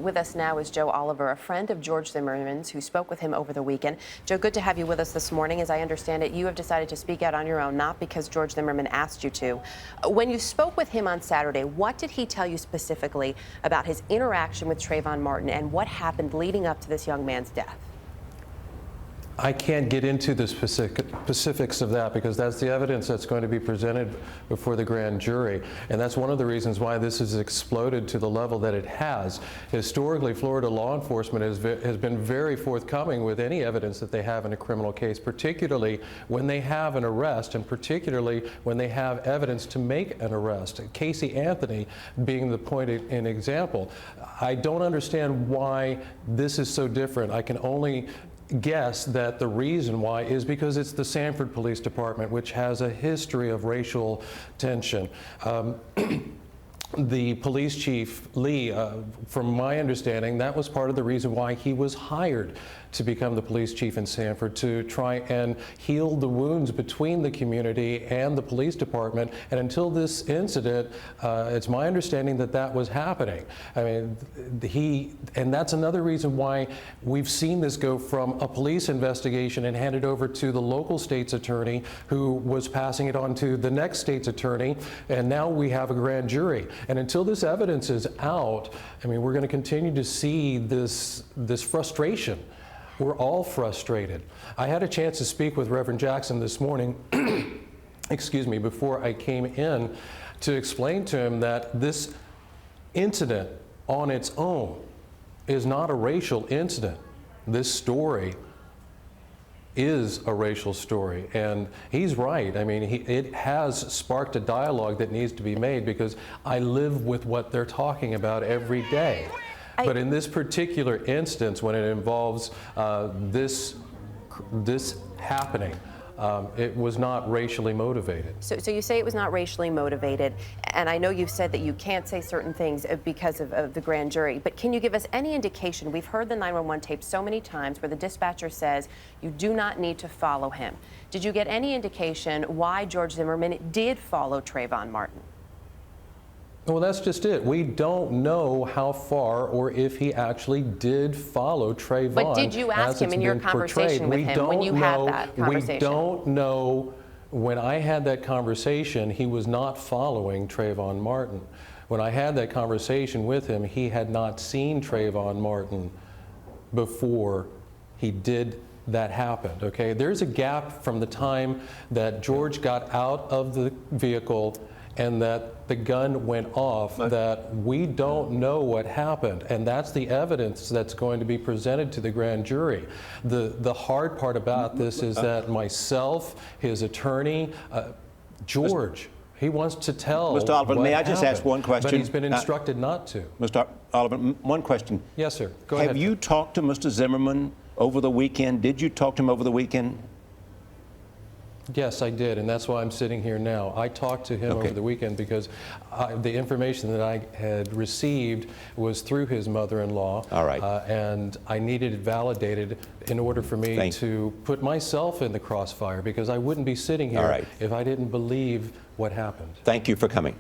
With us now is Joe Oliver, a friend of George Zimmerman's who spoke with him over the weekend. Joe, good to have you with us this morning. As I understand it, you have decided to speak out on your own, not because George Zimmerman asked you to. When you spoke with him on Saturday, what did he tell you specifically about his interaction with Trayvon Martin and what happened leading up to this young man's death? I can't get into the specifics of that because that's the evidence that's going to be presented before the grand jury. And that's one of the reasons why this has exploded to the level that it has. Historically, Florida law enforcement has been very forthcoming with any evidence that they have in a criminal case, particularly when they have an arrest and particularly when they have evidence to make an arrest. Casey Anthony being the point in example. I don't understand why this is so different. I can only guess that the reason why is because it's the Sanford Police Department, which has a history of racial tension. The police chief, Lee, from my understanding, that was part of the reason why he was hired to become the police chief in Sanford, to try and heal the wounds between the community and the police department. And until this incident, it's my understanding that that was happening. I mean, and that's another reason why we've seen this go from a police investigation and handed over to the local state's attorney, who was passing it on to the next state's attorney, and now we have a grand jury. And until this evidence is out, I mean, we're going to continue to see this frustration. We're all frustrated. I had a chance to speak with Reverend Jackson this morning, excuse me, before I came in to explain to him that this incident on its own is not a racial incident. This story is a racial story, and he's right. I mean, it has sparked a dialogue that needs to be made because I live with what they're talking about every day. But in this particular instance, when it involves this happening, it was not racially motivated. So you say it was not racially motivated, and I know you've said that you can't say certain things because of the grand jury, but can you give us any indication? We've heard the 911 tape so many times where the dispatcher says you do not need to follow him. Did you get any indication why George Zimmerman did follow Trayvon Martin? Well, that's just it. We don't know how far or if he actually did follow Trayvon. But did you ask him in your conversation with him when you had that conversation? We don't know. When I had that conversation, he was not following Trayvon Martin. When I had that conversation with him, he had not seen Trayvon Martin before he did that happened, okay? There's a gap from the time that George got out of the vehicle and that the gun went off, that we don't know what happened. And that's the evidence that's going to be presented to the grand jury. The hard part about this is that myself, his attorney, George, he wants to tell Mr. Oliver, may I just ask one question? But he's been instructed not to. Mr. Oliver, one question. Yes, sir. Go ahead. Have you talked to Mr. Zimmerman over the weekend? Did you talk to him over the weekend? Yes, I did, and that's why I'm sitting here now. I talked to him over the weekend because the information that I had received was through his mother-in-law. All right. And I needed it validated in order for me to put myself in the crossfire, because I wouldn't be sitting here if I didn't believe what happened. Thank you for coming.